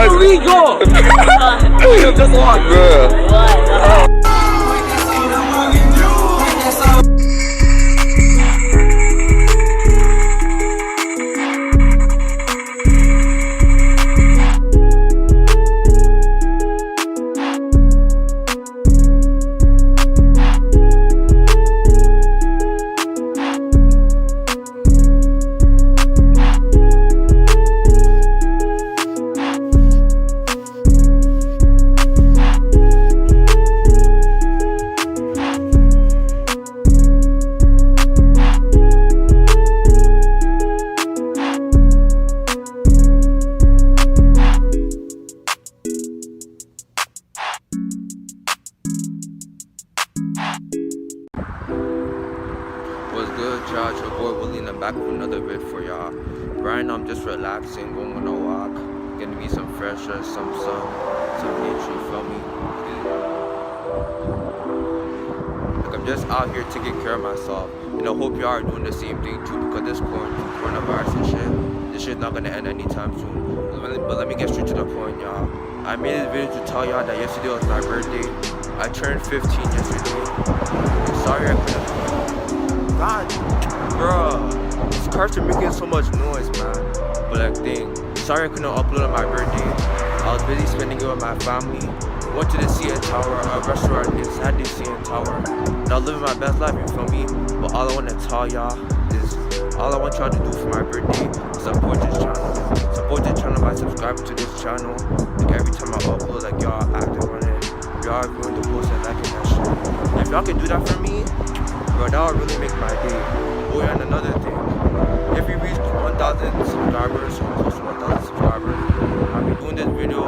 illegal! Just watch. What? What's good, y'all? It's your boy Willie, and I'm back with another vid for y'all. Right now, I'm just relaxing, going on a walk, gonna be some fresh air, some sun, some nature, you feel me? Like, I'm just out here taking care of myself, and I hope y'all are doing the same thing too, because this coronavirus and shit, this shit's not gonna end anytime soon. But let me get straight to the point, y'all. I made this video to tell y'all that yesterday was my birthday. I turned 15 yesterday. Sorry I couldn't. God, bro, these cars are making so much noise, man. But like, dang, sorry I couldn't upload on my birthday. I was busy spending it with my family. Went to the CN Tower, a restaurant inside the CN Tower. And I was living my best life, you feel me? But all I want to tell y'all is, all I want y'all to do for my birthday is support this channel. Support this channel by subscribing to this channel. Like, every time I upload, like, y'all active on it. Y'all doing the post and liking that shit. And if y'all can do that for me, bro, that would really make my day. Oh yeah, and another thing, if we reach 1,000 subscribers, or close to 1,000 subscribers, I'll be doing this video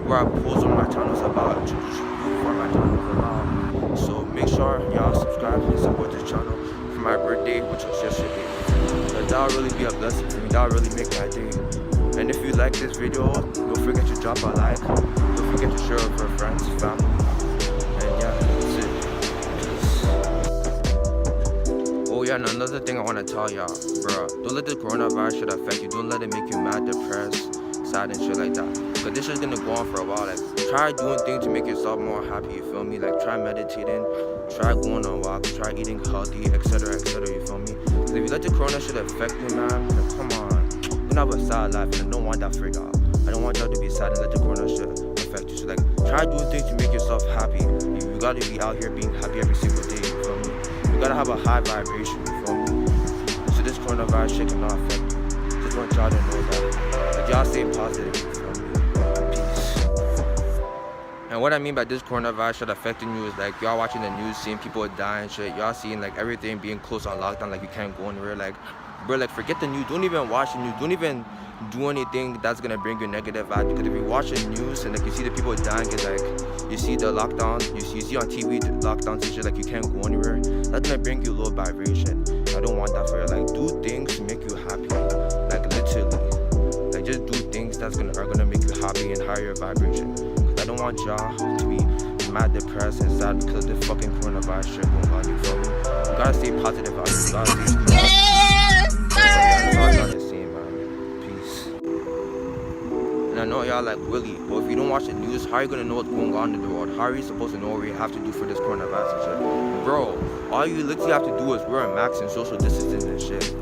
where I post on my channels about for my channels about. So make sure y'all subscribe and support this channel for my birthday, which was yesterday. That would really be a blessing for me. That would really make my day. And if you like this video, don't forget to drop a like. Don't forget to share it with your friends, family. And yeah, that's it. Oh yeah, and another thing I want to tell y'all, bro, don't let the coronavirus shit affect you. Don't let it make you mad, depressed, sad and shit like that. Cause this shit's gonna go on for a while. Like, try doing things to make yourself more happy, you feel me? Like, try meditating, try going on walks, try eating healthy, etc, you feel me? Cause if you let the corona shit affect you, man, like, come on. You have a sad life, and I don't want that for y'all. I don't want y'all to be sad and let the corona shit affect you. So like, try doing things to make yourself happy. You gotta be out here being happy every single day, you feel me? You gotta have a high vibration, you feel me? So this coronavirus shit cannot affect you. Just want y'all to know that. Like, y'all stay positive, you feel me? Peace. And what I mean by this coronavirus shit affecting you is like, y'all watching the news, seeing people dying, shit. Y'all seeing like everything being closed on lockdown, like you can't go anywhere. Like, bro, like, forget the news. Don't even watch the news. Don't even do anything that's gonna bring you negative vibe. Because if you watch the news and like you see the people dying, and like you see the lockdown, you see on TV the lockdowns and shit, like you can't go anywhere, that's gonna bring you low vibration. I don't want that for you. Like, do things to make you happy. Like, literally, like, just do things that's are gonna make you happy and higher your vibration. Cause I don't want y'all to be mad, depressed, and sad because of the fucking coronavirus shit going on. You feel me? You gotta stay positive out here. You gotta stay strong. And I know y'all like, Willie, but if you don't watch the news, how are you gonna know what's going on in the world? How are you supposed to know what you have to do for this coronavirus and shit? Bro, all you literally have to do is wear a mask and social distancing and shit.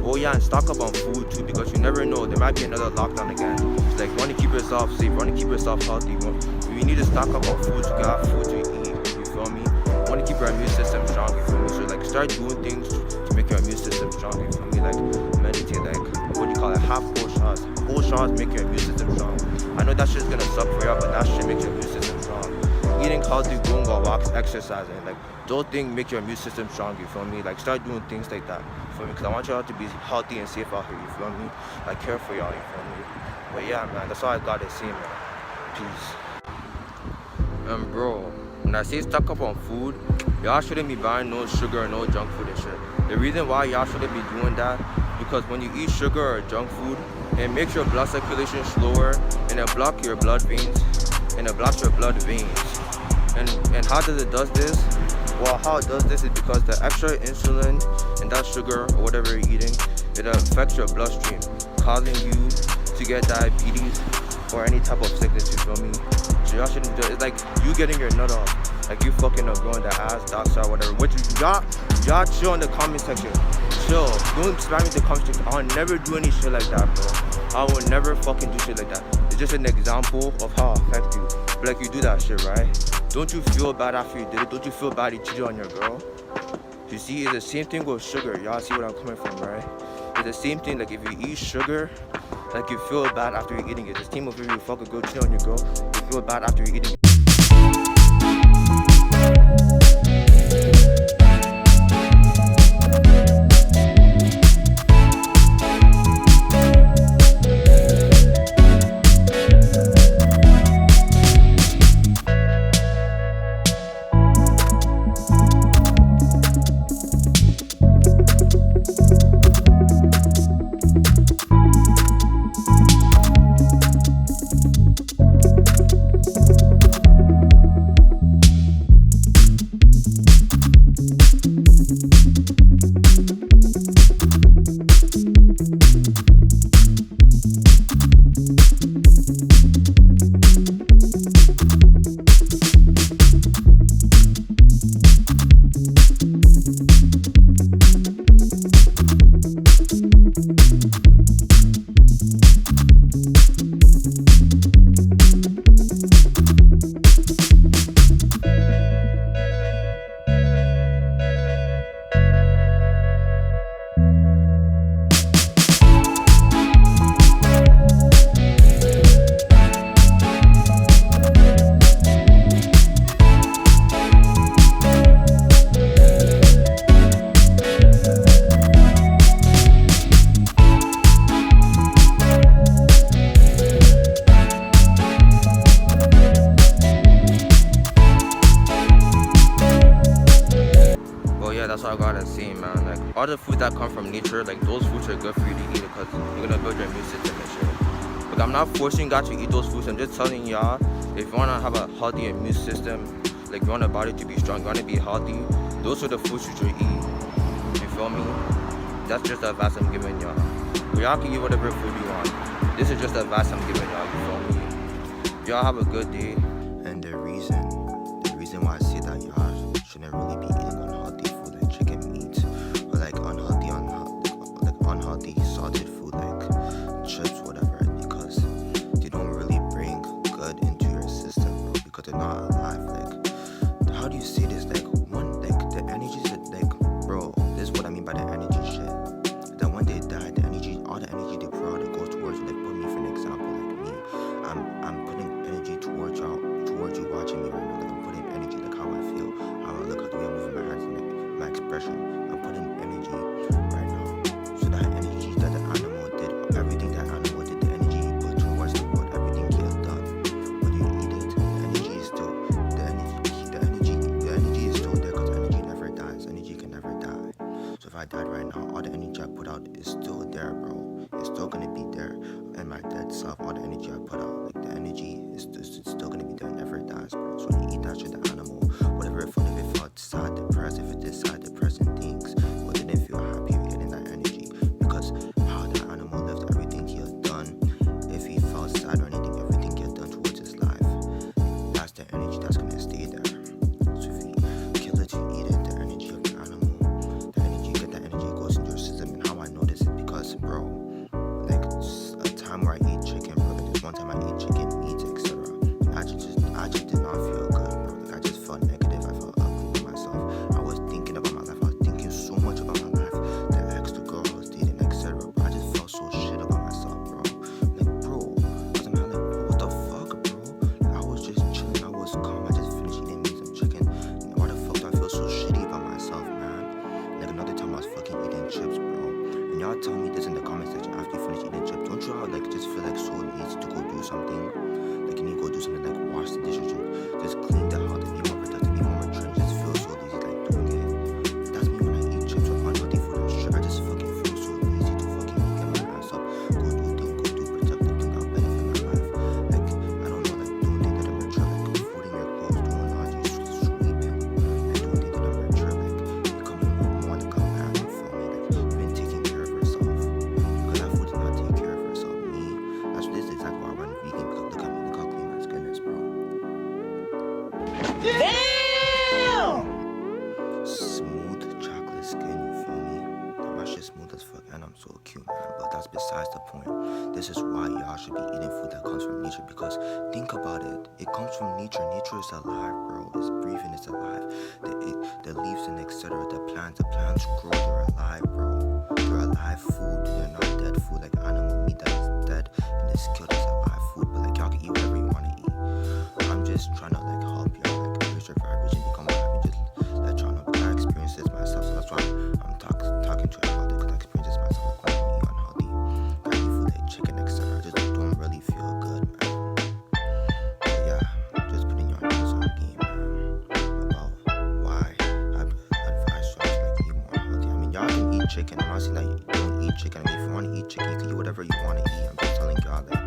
Oh yeah, and stock up on food too, because you never know, there might be another lockdown again. So like, you want to keep yourself safe, you want to keep yourself healthy. You need to stock up on food, so you got food to eat, you feel me? You want to keep your immune system strong, you feel me? So like, start doing things to make your immune system strong, you feel me? Like, meditate, like, what do you call it, half whole shots. Whole shots make your immune system strong. I know that shit's gonna suck for y'all, but that shit makes your immune system strong. Eating healthy, going on walks, exercising, like, those things make your immune system strong, you feel me? Like, start doing things like that, you feel me? Because I want y'all to be healthy and safe out here, you feel me? Like, care for y'all, you feel me? But yeah, man, that's all I gotta say, man. Peace. And bro, when I say stock up on food, y'all shouldn't be buying no sugar or no junk food and shit. The reason why y'all shouldn't be doing that, because when you eat sugar or junk food, it makes your blood circulation slower, and it blocks your blood veins, and it blocks your blood veins. And how does it does this? Well, how it does this is because the extra insulin and that sugar or whatever you're eating, it affects your bloodstream, causing you to get diabetes, or any type of sickness, you feel me? So y'all shouldn't do it. It's like you getting your nut off. Like you fucking up growing the ass, docile, whatever. Which y'all chill in the comment section. Chill. Don't spam me the comment section. I'll never do any shit like that, bro. I will never fucking do shit like that. It's just an example of how I affect you. But like you do that shit, right? Don't you feel bad after you did it? Don't you feel bad you cheated on your girl? You see, it's the same thing with sugar. Y'all see what I'm coming from, right? It's the same thing, like if you eat sugar, like you feel bad after you're eating it. It's the same with if you fuck a girl, cheat on your girl, you feel bad after you're eating it. That's what I gotta say, man. Like all the foods that come from nature, like those foods are good for you to eat because you're gonna build your immune system and shit. Like I'm not forcing God to eat those foods. I'm just telling y'all, if you wanna have a healthy immune system, like you want your body to be strong, you wanna be healthy, those are the foods you should eat. You feel me? That's just the advice I'm giving y'all. But y'all can eat whatever food you want. This is just the advice I'm giving y'all. You feel me? Y'all have a good day. And the reason why I say that y'all shouldn't really be eating unhealthy food like chicken meat or like unhealthy salted food like chips, whatever, because they don't really bring good into your system, bro, because they're not alive. Like, how do you say this? Like, the energy, like, bro, this is what I mean by the energy shit. That when they die, all the energy they pour out, it goes towards, like, put me for an example, like me. I'm putting energy towards you watching me right now. Like, I'm putting energy, like how I feel, how I look, the way I'm moving my hands, and my expression. I'm putting energy right now. So that energy that the animal did, everything that animal did, the energy you put towards the world, everything gets done. When you eat it, the energy is still there because energy never dies. Energy can never die. So if I died right now, all the energy I put out is still there, bro. It's still gonna be there. And my dead self, all the energy I put out, like the energy is still gonna be there, never dies, bro. So when you eat that shit, the animal, whatever it felt, if it felt sad, depressed, if it did sad, depressing things, or didn't feel happy, you're getting that energy. Because how the animal lived, everything he has done, if he felt sad or anything, everything he has done towards his life, that's the energy that's gonna stay there. So if you kill it, you eat it, the energy of the animal, the energy, get that energy goes into your system. And how I know this is because, bro, like a time where I eat chicken, bro, like this one time I ate chicken meat, etc. I just did not feel good, bro. Like I just felt negative. I felt ugly with myself. I was thinking about my life. I was thinking so much about my life. The ex, the girl I was dating, etc. But I just felt so shit about myself, bro. Like, bro, cause I'm like, bro, what the fuck, bro? Like, I was just chilling. I was calm. I just finished eating me some chicken. And why the fuck do I feel so shitty about myself, man? Like another time I was fucking eating chips, bro. And y'all tell me this in the comment section after you finish eating chips. Don't you all like just feel like so lazy to go do something? Like, can you go do something like wash the dishes, just clean the house, and be more productive, be more mature, and just feel so lazy like doing it. That's me when I eat chips or unhealthy food or shit. I just fucking feel so lazy to fucking get my ass up, go do things, go do productive things that'll benefit my life. Like, I don't know, like doing things that are mature, like folding your clothes, doing laundry, sweeping, and doing things that are mature, like becoming more like a man, you feel me? Like, even taking care of herself. Because that food did not take care of herself. Me, that's what this is exactly why I run vegan, because this is why y'all should be eating food that comes from nature, because think about it. It comes from nature. Nature is alive, bro. It's breathing, it's alive. The leaves and etc. The plants grow, they're alive, bro. They're alive food. They're not dead food like animal meat that is dead and is killed as alive food. But like y'all can eat whatever you want to eat. I'm just trying to like help y'all like raise your vibration, become more happy. Just let y'all know, because I experienced this myself, so that's why I'm talking to you about it, because I experienced this myself. Like when you eat unhealthy, gotta eat food like chicken, etc. Just don't really feel good, man. But yeah, just putting your ideas on game, man, about why I advise y'all to like eat more healthy. I mean, y'all can eat chicken. I'm not saying that you don't eat chicken. I mean, if you want to eat chicken, you can eat whatever you want to eat. I'm just telling y'all like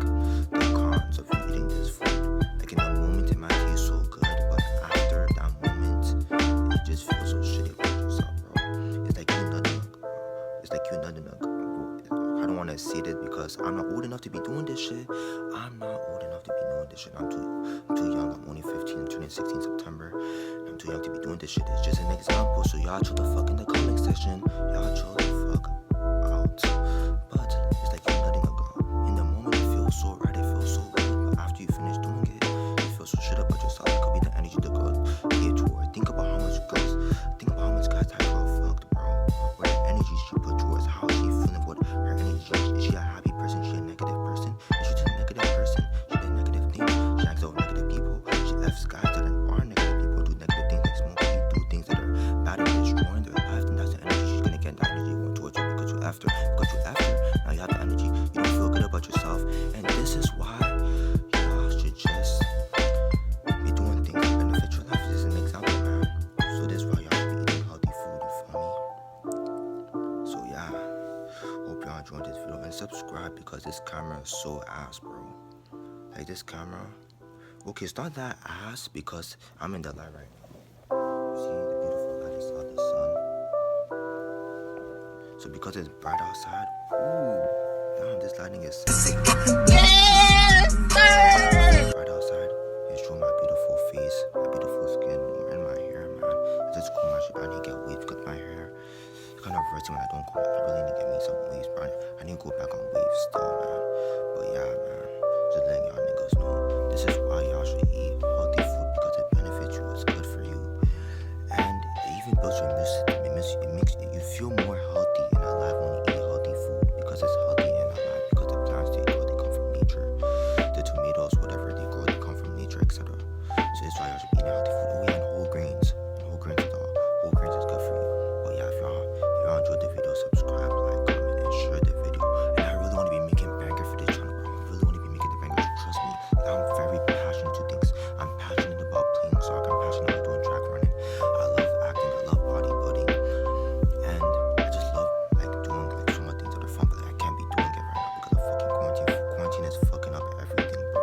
the cons of eating this food. Like in that moment, it might taste so good, but after that moment, it just feels so shitty about yourself, bro. It's like you nutting. It's like you nutting. I don't want to say this because I'm not old enough to be doing this shit. I'm not old enough to be doing this shit. I'm too young. I'm only 15. I'm turning 16 in September. I'm too young to be doing this shit. It's just an example. So y'all chill the fuck in the comment section. Y'all chill the fuck out. But it's like you nutting a girl. In the moment, it feels so right. It feels so good. But after you finish doing it, you feel so shit about yourself. It could be the energy the girl gave toward. Think about how much guys that girl fucked, bro. What the energy she put towards how she feeling, what her energy. Is she a happy person? Is she a negative person? Is she just a negative person? She did negative things. She acts over negative people. She F's guys that are negative people, do negative things like smoke weed, do things that are bad and destroying their life. And that's the energy she's gonna get. That energy went towards you because you after. Now you have the energy. You don't feel good about yourself. And this is why y'all should just be doing things that benefit your life. This is an example, man. So this is why y'all should be eating healthy food, you feel me? So yeah, hope y'all enjoyed this video and subscribe, because this camera is so ass, bro. Like this camera, okay, it's not that ass because I'm in the light right now. See the beautiful light is of the sun. So because it's bright outside, ooh, damn, this lighting is sick. Right outside, it's showing my beautiful face, my beautiful skin, and my hair, man. I just comb my shit. I need to get waves because my hair is kind of rusty when I don't comb. I really need to get me some waves, bro. I need to go back on waves still, man. But yeah, man, just letting y'all niggas know, this is why y'all should eat healthy food, because it benefits you, it's good for you, and it even builds your immune system. It makes you feel more healthy and alive when you eat healthy food, because it's healthy and alive, because the plants they grow, they come from nature. The tomatoes, whatever they grow, they come from nature, etc. So that's why y'all should be eating healthy food. Oh yeah, and whole grains. Whole grains is good for you. But yeah, if y'all enjoyed the video, subscribe, like, comment, and share the video. And I really want to be making banger for this channel, bro. I really want to be making the bangers. Trust me, I'm very passionate to things. I'm passionate about playing soccer. I'm passionate about doing track running. I love acting. I love bodybuilding. And I just love like doing like so much things that are fun, but like, I can't be doing it right now because of fucking quarantine. Quarantine is fucking up everything, bro.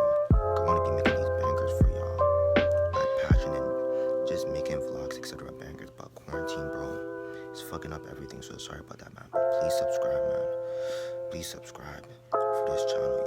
I want to be making these bangers for y'all. Like passion and just making vlogs, etc. bangers, but quarantine, bro, it's fucking up everything. So sorry about that, man. But please subscribe, man. Please subscribe for this channel.